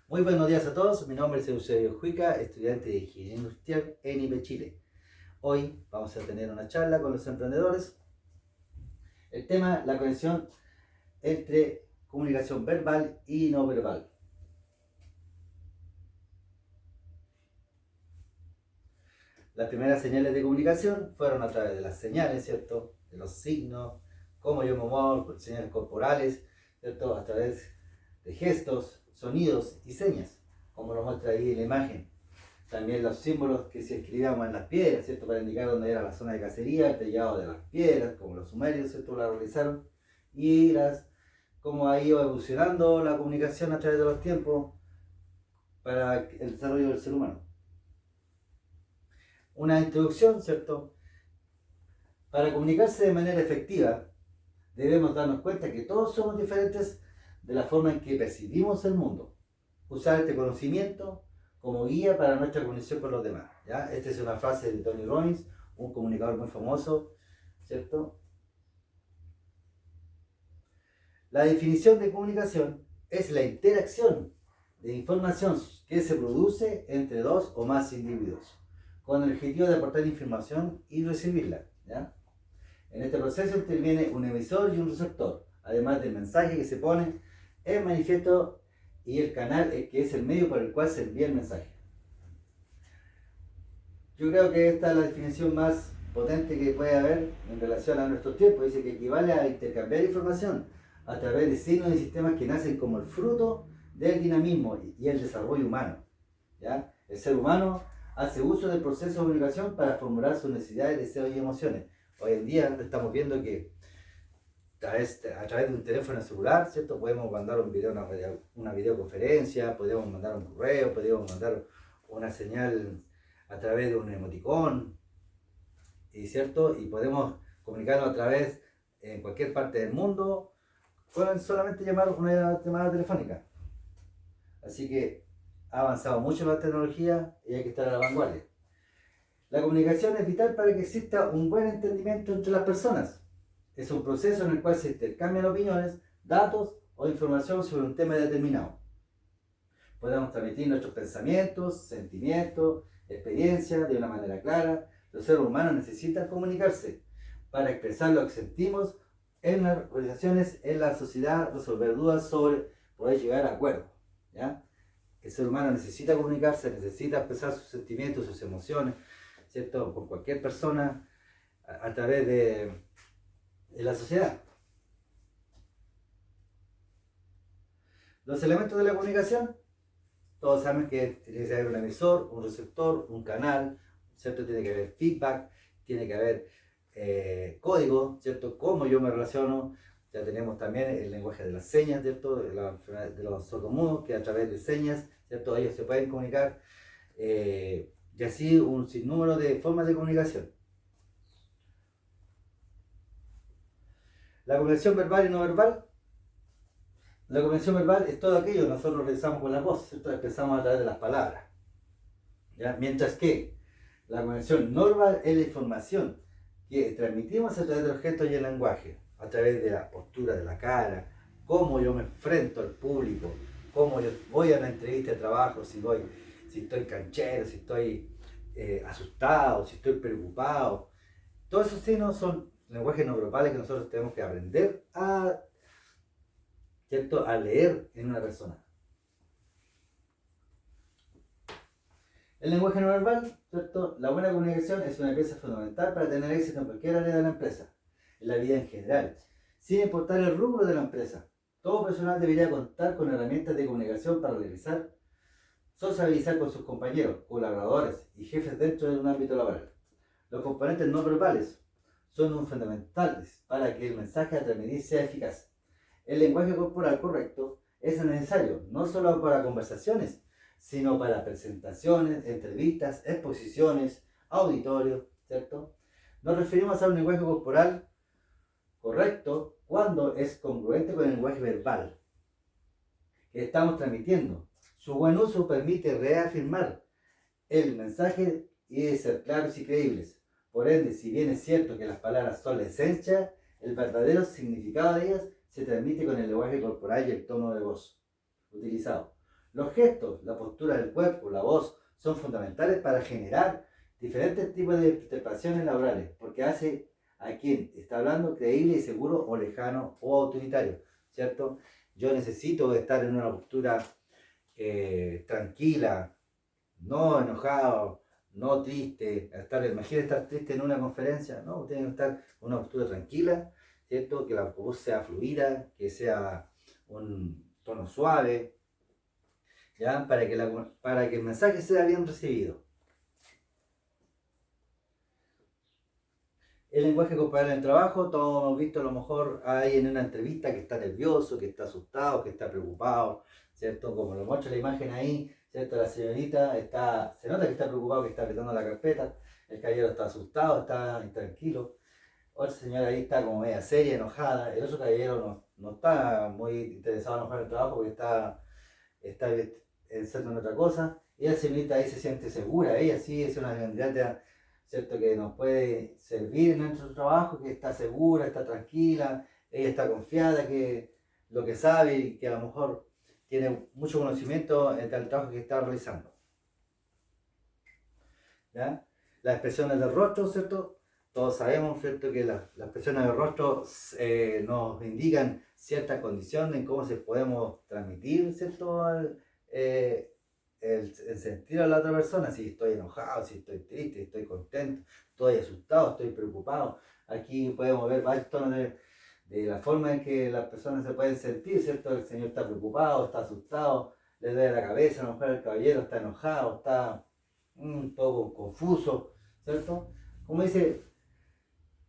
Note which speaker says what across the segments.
Speaker 1: Muy buenos días a todos, mi nombre es Eusebio Juica, estudiante de Ingeniería Industrial en IPE Chile. Hoy vamos a tener una charla con los emprendedores. El tema, la conexión entre comunicación verbal y no verbal. Las primeras señales de comunicación fueron a través de las señales, ¿cierto? De los signos, cómo yo me muevo, señales corporales, ¿cierto? A través de gestos, sonidos y señas, como lo muestra ahí en la imagen. También los símbolos que se escribíamos en las piedras, ¿cierto? Para indicar dónde era la zona de cacería, el tallado de las piedras, como los sumerios, ¿cierto? La realizaron. Y cómo ha ido evolucionando la comunicación a través de los tiempos para el desarrollo del ser humano. Una introducción, ¿cierto? Para comunicarse de manera efectiva, debemos darnos cuenta que todos somos diferentes de la forma en que percibimos el mundo. Usar este conocimiento como guía para nuestra conexión con los demás. ¿Ya? Esta es una frase de Tony Robbins, un comunicador muy famoso, ¿cierto? La definición de comunicación es la interacción de información que se produce entre dos o más individuos, con el objetivo de aportar información y recibirla. ¿Ya? En este proceso interviene un emisor y un receptor, además del mensaje que se pone en manifiesto y el canal que es el medio por el cual se envía el mensaje. Yo creo que esta es la definición más potente que puede haber en relación a nuestros tiempos. Dice que equivale a intercambiar información a través de signos y sistemas que nacen como el fruto del dinamismo y el desarrollo humano. ¿Ya? El ser humano hace uso del proceso de comunicación para formular sus necesidades, deseos y emociones. Hoy en día estamos viendo que a través de un teléfono celular, ¿cierto? Podemos mandar un video, una videoconferencia, podemos mandar un correo, podemos mandar una señal a través de un emoticón, ¿cierto? Y podemos comunicarnos a través en cualquier parte del mundo con solamente llamar una llamada telefónica. Así que ha avanzado mucho la tecnología y hay que estar a la vanguardia. La comunicación es vital para que exista un buen entendimiento entre las personas. Es un proceso en el cual se intercambian opiniones, datos o información sobre un tema determinado. Podemos transmitir nuestros pensamientos, sentimientos, experiencias de una manera clara. Los seres humanos necesitan comunicarse para expresar lo que sentimos en las organizaciones, en la sociedad, resolver dudas sobre poder llegar a acuerdos. ¿Ya? El ser humano necesita comunicarse, necesita expresar sus sentimientos, sus emociones, ¿cierto? Con cualquier persona a través de la sociedad. Los elementos de la comunicación, todos saben que tiene que haber un emisor, un receptor, un canal, ¿cierto? Tiene que haber feedback, tiene que haber código, ¿cierto? Cómo yo me relaciono. Ya tenemos también el lenguaje de las señas, ¿cierto? De los sordomudos, que a través de señas, ¿cierto? Ellos se pueden comunicar. Y así un sinnúmero de formas de comunicación. La comunicación verbal y no verbal. La comunicación verbal es todo aquello que nosotros realizamos con la voz, ¿cierto? Expresamos a través de las palabras. ¿Ya? Mientras que la comunicación no verbal es la información que transmitimos a través de los gestos y el lenguaje, a través de la postura de la cara, cómo yo me enfrento al público, cómo yo voy a una entrevista de trabajo, si estoy canchero, si estoy asustado, si estoy preocupado. Todos esos signos son lenguajes no verbales que nosotros tenemos que aprender ¿cierto? A leer en una persona. El lenguaje no verbal, ¿cierto? La buena comunicación es una pieza fundamental para tener éxito en cualquier área de la empresa, en la vida en general, sin importar el rubro de la empresa. Todo personal debería contar con herramientas de comunicación para realizar, socializar con sus compañeros, colaboradores y jefes dentro de un ámbito laboral. Los componentes no verbales son fundamentales para que el mensaje a transmitir sea eficaz. El lenguaje corporal correcto es necesario no solo para conversaciones, sino para presentaciones, entrevistas, exposiciones, auditorios, ¿cierto? Nos referimos a un lenguaje corporal correcto cuando es congruente con el lenguaje verbal que estamos transmitiendo. Su buen uso permite reafirmar el mensaje y ser claros y creíbles. Por ende, si bien es cierto que las palabras son la esencia, el verdadero significado de ellas se transmite con el lenguaje corporal y el tono de voz utilizado. Los gestos, la postura del cuerpo, la voz, son fundamentales para generar diferentes tipos de interpretaciones laborales, porque hace a quien está hablando creíble y seguro o lejano o autoritario, ¿cierto? Yo necesito estar en una postura tranquila, no enojado, no triste. Imagínate estar triste en una conferencia, no, tiene que estar en una postura tranquila, ¿cierto? Que la voz sea fluida, que sea un tono suave, ¿ya? Para que el mensaje sea bien recibido. El lenguaje corporal en el trabajo, todos hemos visto a lo mejor ahí en una entrevista que está nervioso, que está asustado, que está preocupado, ¿cierto? Como lo muestra la imagen ahí, ¿cierto? La señorita se nota que está preocupado, que está apretando la carpeta, el caballero está asustado, está intranquilo, otra señora ahí está como media seria, enojada, el otro caballero no está muy interesado en enojar el trabajo porque está pensando en otra cosa, y la señorita ahí se siente segura, ella sí es una candidata, ¿cierto? Que nos puede servir en nuestro trabajo, que está segura, está tranquila, ella está confiada que lo que sabe y que a lo mejor tiene mucho conocimiento en el trabajo que está realizando. ¿Ya? Las expresiones del rostro, ¿cierto? Todos sabemos, ¿cierto?, que las expresiones del rostro nos indican ciertas condiciones en cómo se podemos transmitir, ¿cierto?, el sentir a la otra persona, si estoy enojado, si estoy triste, si estoy contento, estoy asustado, estoy preocupado. Aquí podemos ver varios tonos de la forma en que las personas se pueden sentir, ¿cierto? El señor está preocupado, está asustado, le duele la cabeza, a lo mejor el caballero está enojado, está un poco confuso, ¿cierto? Como dice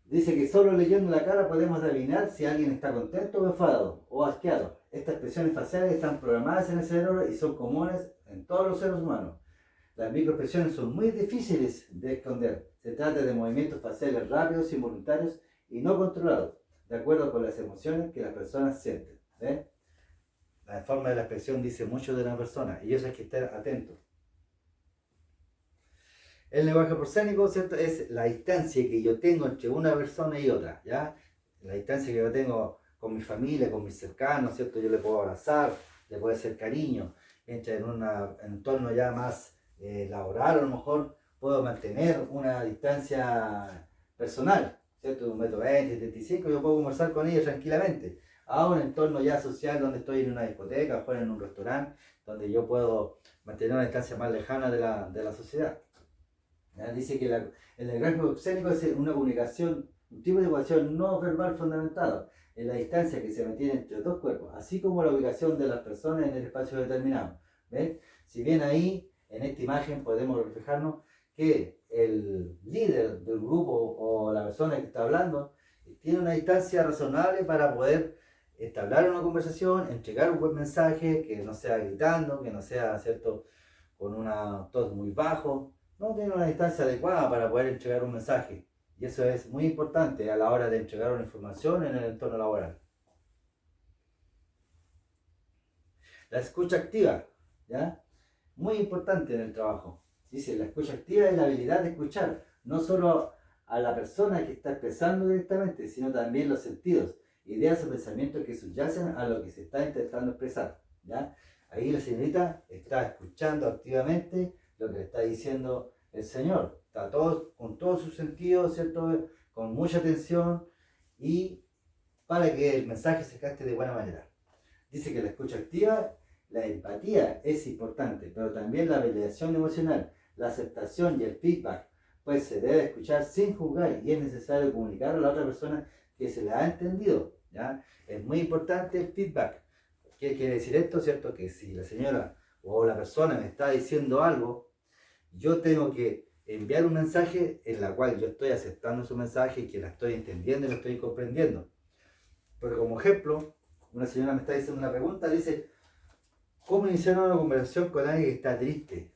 Speaker 1: que solo leyendo la cara podemos adivinar si alguien está contento o enfadado o asqueado. Estas expresiones faciales están programadas en el cerebro y son comunes en todos los seres humanos. Las microexpresiones son muy difíciles de esconder. Se trata de movimientos faciales rápidos, involuntarios y no controlados, de acuerdo con las emociones que las personas sienten. ¿Ves? La forma de la expresión dice mucho de la persona y eso hay que estar atento. El lenguaje proscénico, ¿cierto?, es la distancia que yo tengo entre una persona y otra, ¿ya? La distancia que yo tengo con mi familia, con mis cercanos, ¿cierto? Yo le puedo abrazar, le puedo hacer cariño. Mientras en un entorno ya más laboral, a lo mejor puedo mantener una distancia personal, ¿cierto? De 1,20 m, 75, yo puedo conversar con ella tranquilamente. A un entorno ya social donde estoy en una discoteca, fuera en un restaurante, donde yo puedo mantener una distancia más lejana de la sociedad. ¿Ya? Dice que el lenguaje escénico es una comunicación, un tipo de comunicación no verbal fundamentado en la distancia que se mantiene entre dos cuerpos, así como la ubicación de las personas en el espacio determinado. ¿Ven? Si bien ahí, en esta imagen, podemos reflejarnos que el líder del grupo o la persona que está hablando tiene una distancia razonable para poder entablar una conversación, entregar un buen mensaje, que no sea gritando, que no sea, ¿cierto?, con una tos muy bajo, no tiene una distancia adecuada para poder entregar un mensaje. Y eso es muy importante a la hora de entregar una información en el entorno laboral. La escucha activa, ¿ya? Muy importante en el trabajo. Dice, la escucha activa es la habilidad de escuchar, no solo a la persona que está expresando directamente, sino también los sentidos, ideas o pensamientos que subyacen a lo que se está intentando expresar, ¿ya? Ahí la señorita está escuchando activamente lo que le está diciendo el Señor. Está con todos sus sentidos, ¿cierto? Con mucha atención y para que el mensaje se capte de buena manera. Dice que la escucha activa, la empatía es importante, pero también la validación emocional, la aceptación y el feedback, pues se debe escuchar sin juzgar y es necesario comunicar a la otra persona que se la ha entendido, ¿ya? Es muy importante el feedback. ¿Qué quiere decir esto? ¿Cierto? Que si la señora o la persona me está diciendo algo, yo tengo que enviar un mensaje en la cual yo estoy aceptando su mensaje y que la estoy entendiendo y la estoy comprendiendo. Pero como ejemplo, una señora me está diciendo una pregunta, dice, ¿cómo iniciar una conversación con alguien que está triste?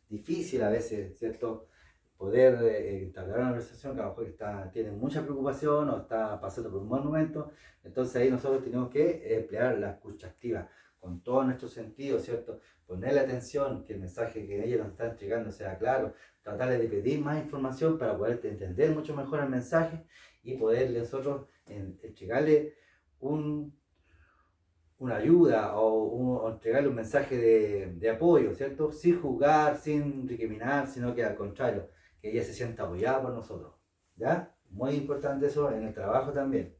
Speaker 1: Difícil a veces, ¿cierto?, poder entablar una conversación que a lo mejor tiene mucha preocupación o está pasando por un mal momento. Entonces ahí nosotros tenemos que emplear la escucha activa con todos nuestros sentidos, ¿cierto? Ponerle atención, que el mensaje que ella nos está entregando sea claro, tratarle de pedir más información para poder entender mucho mejor el mensaje y poder nosotros entregarle una ayuda o entregarle un mensaje de apoyo, ¿cierto? Sin juzgar, sin recriminar, sino que al contrario, que ella se sienta apoyada por nosotros, ¿ya? Muy importante eso en el trabajo también.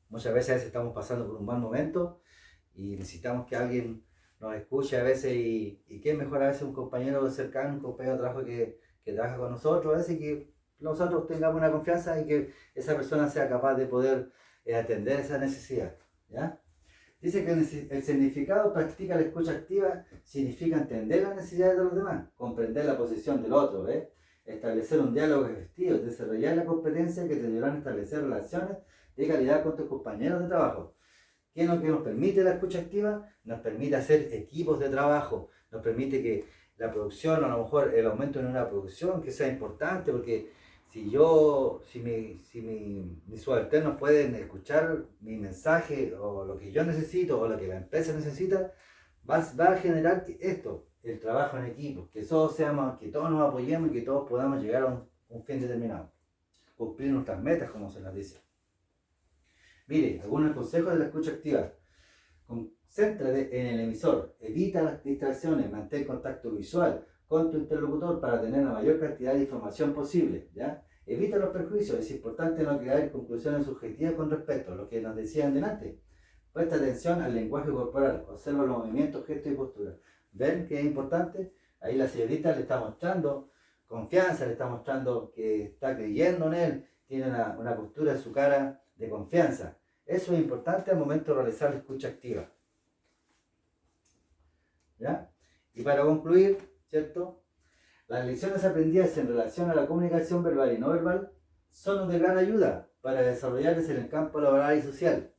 Speaker 1: Muchas veces estamos pasando por un mal momento y necesitamos que alguien nos escuche a veces y qué mejor a veces un compañero cercano, un compañero de trabajo que trabaja con nosotros, a veces que nosotros tengamos una confianza y que esa persona sea capaz de poder atender esa necesidad, ¿ya? Dice que el significado practica la escucha activa significa entender las necesidades de los demás, comprender la posición del otro, ¿ves? Establecer un diálogo efectivo, desarrollar la competencia que te ayudarán a establecer relaciones de calidad con tus compañeros de trabajo. ¿Qué es lo que nos permite la escucha activa? Nos permite hacer equipos de trabajo, nos permite que la producción, a lo mejor el aumento en una producción que sea importante, porque mis subalternos pueden escuchar mi mensaje o lo que yo necesito o lo que la empresa necesita, va a generar esto, el trabajo en equipo, que que todos nos apoyemos y que todos podamos llegar a un fin determinado, cumplir nuestras metas, como se nos dice. Mire, algunos consejos de la escucha activa. Concéntrate en el emisor, evita las distracciones, mantén contacto visual con tu interlocutor para tener la mayor cantidad de información posible, ¿ya? Evita los perjuicios, es importante no crear conclusiones subjetivas con respecto a lo que nos decían delante. Presta atención al lenguaje corporal, observa los movimientos, gestos y posturas. ¿Ven que es importante? Ahí la señorita le está mostrando confianza, le está mostrando que está creyendo en él, tiene una postura en su cara de confianza. Eso es importante al momento de realizar la escucha activa, ¿ya? Y para concluir, ¿cierto? Las lecciones aprendidas en relación a la comunicación verbal y no verbal son de gran ayuda para desarrollarse en el campo laboral y social.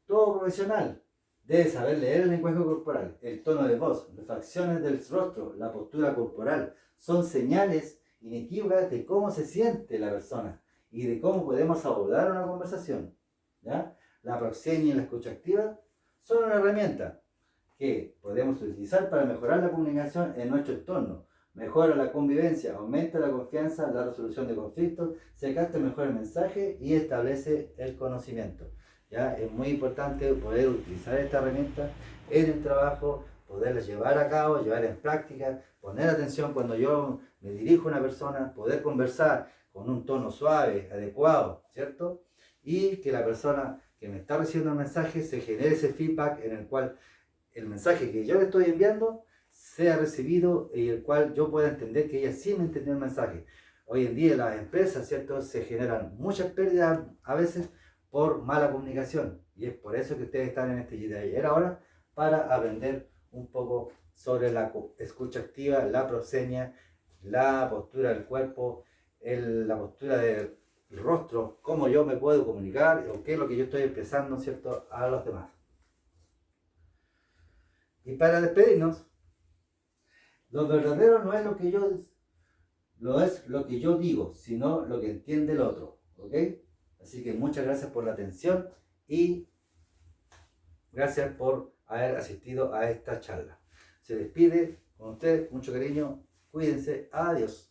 Speaker 1: Todo profesional debe saber leer el lenguaje corporal, el tono de voz, las facciones del rostro, la postura corporal. Son señales inequívocas de cómo se siente la persona y de cómo podemos abordar una conversación, ¿ya? La proxemia y la escucha activa son una herramienta que podemos utilizar para mejorar la comunicación en nuestro entorno. Mejora la convivencia, aumenta la confianza, la resolución de conflictos, se capta mejor el mensaje y establece el conocimiento. ¿Ya? Es muy importante poder utilizar esta herramienta en el trabajo, poderla llevar a cabo, llevar en práctica, poner atención cuando yo me dirijo a una persona, poder conversar con un tono suave, adecuado, ¿cierto? Y que la persona que me está recibiendo el mensaje se genere ese feedback en el cual el mensaje que yo le estoy enviando sea recibido y el cual yo pueda entender que ella sí me entendió el mensaje. Hoy en día en las empresas, ¿cierto? Se generan muchas pérdidas a veces por mala comunicación y es por eso que ustedes están en este taller ahora para aprender un poco sobre la escucha activa, la proxemia, la postura del cuerpo, la postura del rostro, cómo yo me puedo comunicar o qué es lo que yo estoy expresando, ¿cierto? A los demás. Y para despedirnos, lo verdadero no es lo que yo digo, sino lo que entiende el otro, ¿ok? Así que muchas gracias por la atención y gracias por haber asistido a esta charla. Se despide con ustedes, mucho cariño, cuídense, adiós.